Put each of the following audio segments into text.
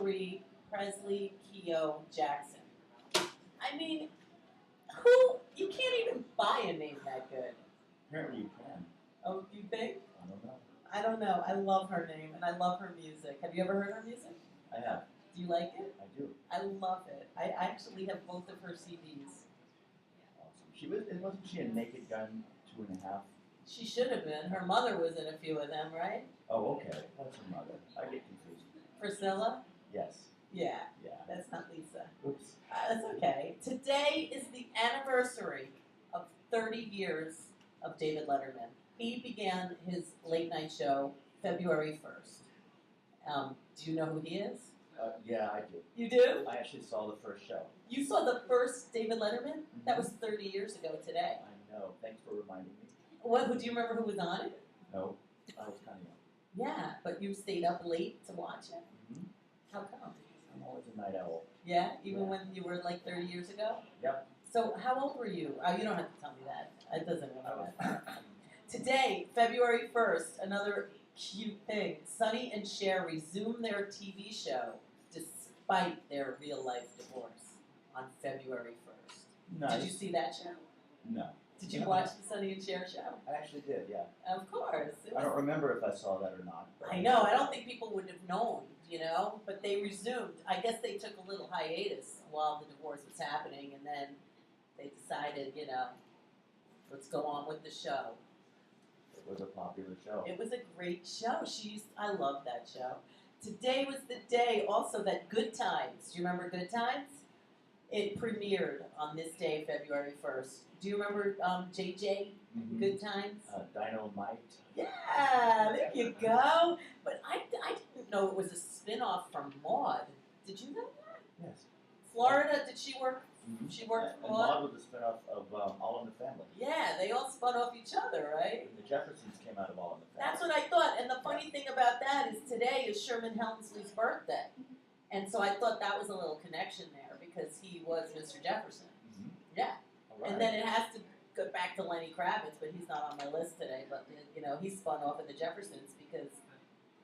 Marie Presley Keogh Jackson. I mean, who? You can't even buy a name that good. Apparently you can. Oh, you think? I don't know. I don't know. I love her name and I love her music. Have you ever heard her music? I have. Do you like it? I do. I love it. I actually have both of her CDs. Awesome. Wasn't she a Naked Gun 2.5? She should have been. Her mother was in a few of them, right? Oh, okay. That's her mother. I get confused. Priscilla? Yes. Yeah. Yeah. That's not Lisa. Oops. That's okay. Today is the anniversary of 30 years of David Letterman. He began his late night show February 1st. Do you know who he is? Yeah, I do. You do? I actually saw the first show. You saw the first David Letterman? Mm-hmm. That was 30 years ago today. I know. Thanks for reminding me. Do you remember who was on it? No, I was kind of young. Yeah, but you stayed up late to watch it? Mm-hmm. How come? I'm always a night owl. Yeah, even when you were like 30 years ago? Yep. So how old were you? Oh, you don't have to tell me that. It doesn't really matter. Today, February 1st, another cute thing. Sonny and Cher resume their TV show despite their real-life divorce on February 1st. Nice. Did you see that show? No. Did you watch the Sonny and Cher show? I actually did, yeah. Of course. I don't remember if I saw that or not. I know. I don't think people would have known, but they resumed. I guess they took a little hiatus while the divorce was happening, and then they decided, let's go on with the show. It was a popular show. It was a great show. I loved that show. Today was the day also that Good Times, do you remember Good Times? It premiered on this day, February 1st. Do you remember JJ, Mm-hmm. Good Times? Dynamite. Yeah, there you go. But I didn't know it was a spin-off from Maude. Did you know that? Yes. Florida, did she work? Mm-hmm. She worked for and Maude? Maude was a spinoff of All in the Family. Yeah, they all spun off each other, right? And the Jeffersons came out of All in the Family. That's what I thought. And the funny thing about that is today is Sherman Hemsley's birthday. And so I thought that was a little connection there because he was Mr. Jefferson. Mm-hmm. Yeah. All right. And then it has to go back to Lenny Kravitz, but he's not on my list today. But, he spun off of the Jeffersons because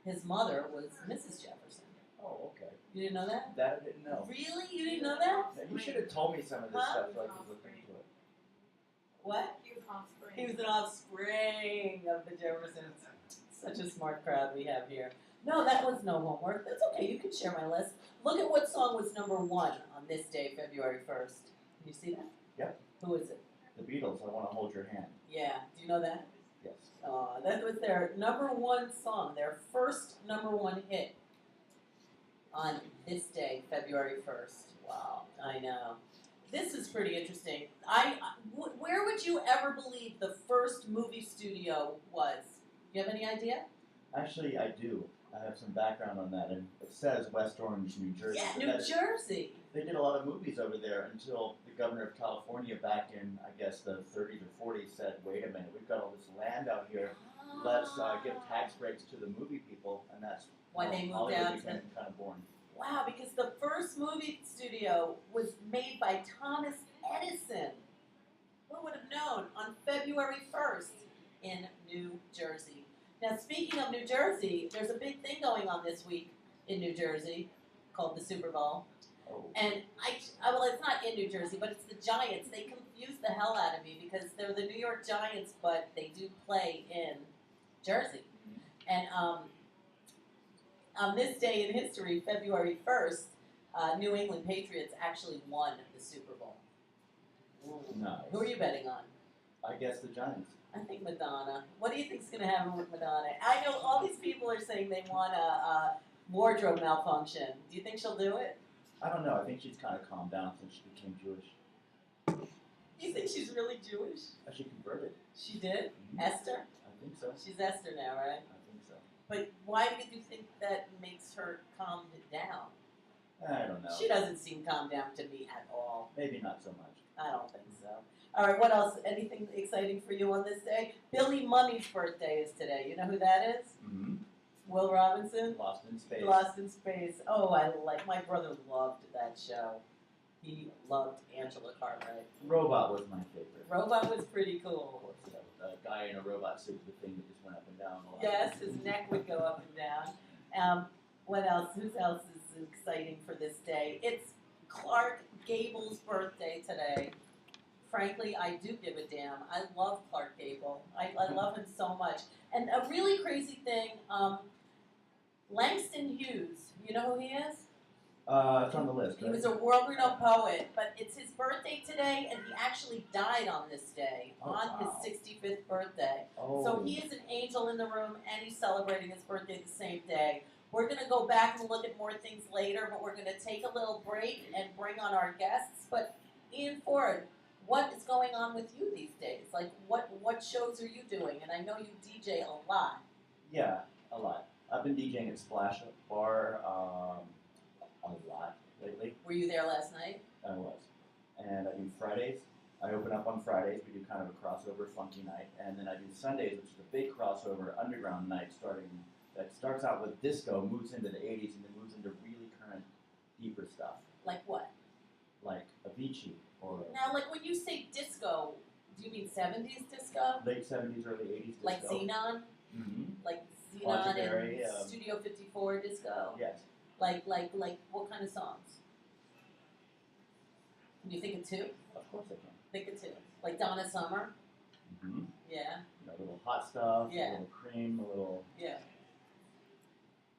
his mother was Mrs. Jefferson. Oh, okay. You didn't know that? That I didn't know. Really? You didn't know that? Now, you should have told me some of this stuff so I could look into it. What? He was offspring. He was an offspring of the Jeffersons. Such a smart crowd we have here. No, that was no homework. That's okay. You can share my list. Look at what song was number 1 on this day, February 1st. Can you see that? Yep. Who is it? The Beatles, I Want to Hold Your Hand. Yeah. Do you know that? Yes. That was their number 1 song, their first number 1 hit on this day, February 1st. Wow, I know. This is pretty interesting. Where would you ever believe the first movie studio was? Do you have any idea? Actually, I do. I have some background on that, and it says West Orange, New Jersey. Yeah, But New Jersey. They did a lot of movies over there until the governor of California back in, I guess, the 30s or 40s said, wait a minute, we've got all this land out here. Let's give tax breaks to the movie people, and that's Why they moved Hollywood down became kind of born. Wow, because the first movie studio was made by Thomas Edison. Who would have known? On February 1st in New Jersey. Now, speaking of New Jersey, there's a big thing going on this week in New Jersey called the Super Bowl. Oh. And well, it's not in New Jersey, but it's the Giants. They confuse the hell out of me because they're the New York Giants, but they do play in Jersey. Mm-hmm. And on this day in history, February 1st, New England Patriots actually won the Super Bowl. Nice. Who are you betting on? I guess the Giants. I think Madonna. What do you think's going to happen with Madonna? I know all these people are saying they want a wardrobe malfunction. Do you think she'll do it? I don't know. I think she's kind of calmed down since she became Jewish. Do you think she's really Jewish? She converted. She did? Mm-hmm. Esther? I think so. She's Esther now, right? I think so. But why do you think that makes her calm down? I don't know. She doesn't seem calmed down to me at all. Maybe not so much. I don't think so. All right, what else? Anything exciting for you on this day? Billy Mummy's birthday is today. You know who that is? Mm-hmm. Will Robinson? Lost in Space. Lost in Space. Oh, my brother loved that show. He loved Angela Cartwright. Robot was my favorite. Robot was pretty Of cool. course, a guy in a robot suit, the thing that just went up and down. Yes, his neck would go up and down. What else? Who else is exciting for this day. It's Clark Gable's birthday today. Frankly, I do give a damn. I love Clark Gable. I love him so much. And a really crazy thing, Langston Hughes, you know who he is? It's on the list, right? He was a world-renowned poet, but it's his birthday today, and he actually died on this day, his 65th birthday. Oh. So he is an angel in the room, and he's celebrating his birthday the same day. We're going to go back and look at more things later, but we're going to take a little break and bring on our guests. But Ian Ford, what is going on with you these days? Like, what shows are you doing? And I know you DJ a lot. Yeah, a lot. I've been DJing at Splash Bar a lot lately. Were you there last night? I was. And I do Fridays. I open up on Fridays. We do kind of a crossover funky night. And then I do Sundays, which is a big crossover underground night that starts out with disco, moves into the 80s, and then moves into really current, deeper stuff. Like what? Like Avicii or Now, like when you say disco, do you mean 70s disco? late 70s, early 80s disco. Like Xenon? Mm-hmm. Like Xenon and Legendary, Studio 54 disco? Yes. Like what kind of songs? Can you think of two? Of course I can. Think of two. Like Donna Summer? Mm-hmm. Yeah. You know, a little hot stuff, Yeah. a little cream, a little... Yeah.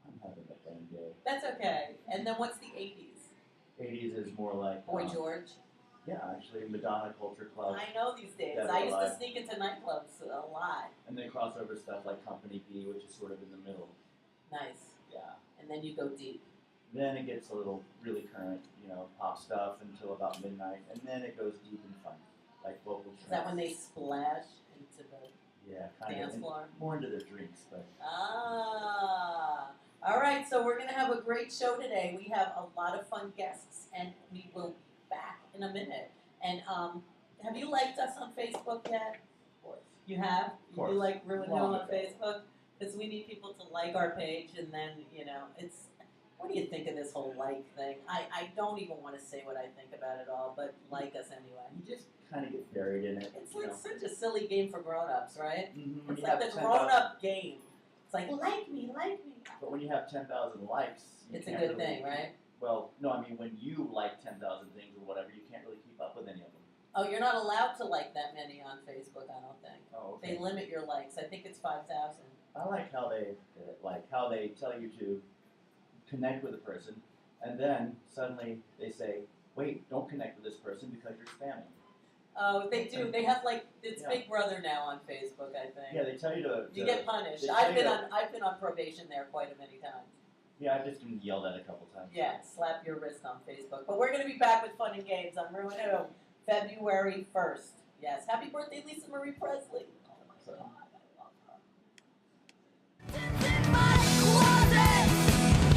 I'm having a bad day. That's okay. And then what's the 80s? 80s is more like... Boy George? Yeah, actually, Madonna Culture Club. I know these days. Dead or I used to Alive. sneak into nightclubs a lot. And then crossover stuff like Company B, which is sort of in the middle. Nice. Yeah. And then you go deep. Then it gets a little really current, you know, pop stuff until about midnight. And then it goes deep and fun, like vocal tracks. Is that when they splash into the Yeah, kind dance of. floor? More into their drinks, but... Ah. All right, so we're going to have a great show today. We have a lot of fun guests, and we will be back in a minute. And have you liked us on Facebook yet? Of course. You have? Of course. You like ReW WhO Long on ago. Facebook? Because we need people to like our page, and then, you know, it's... What do you think of this whole like thing? I don't even want to say what I think about it all, but like us anyway. You just kind of get buried in it. It's you like know. such a silly game for grown-ups, right? Mm-hmm. When It's you like have the 10,000 grown-up game. It's like, like me, like me. But when you have 10,000 likes, you It's a can't good really, thing, right? Well, no, I mean, when you like 10,000 things or whatever, you can't really keep up with any of them. Oh, you're not allowed to like that many on Facebook, I don't think. Oh, okay. They limit your likes. I think it's 5,000. I like how they tell you to connect with a person, and then suddenly they say, wait, don't connect with this person because you're spamming. Oh, they do. They have like it's Yeah. Big Brother now on Facebook, I think. Yeah, they tell you to... You get punished. they tell I've you been to- on probation there quite a many times. Yeah, I've just been yelled at a couple times. Yeah, slap your wrist on Facebook. But we're going to be back with fun and games on ReW WhO, February 1st. Yes, happy birthday, Lisa Marie Presley. Oh my God.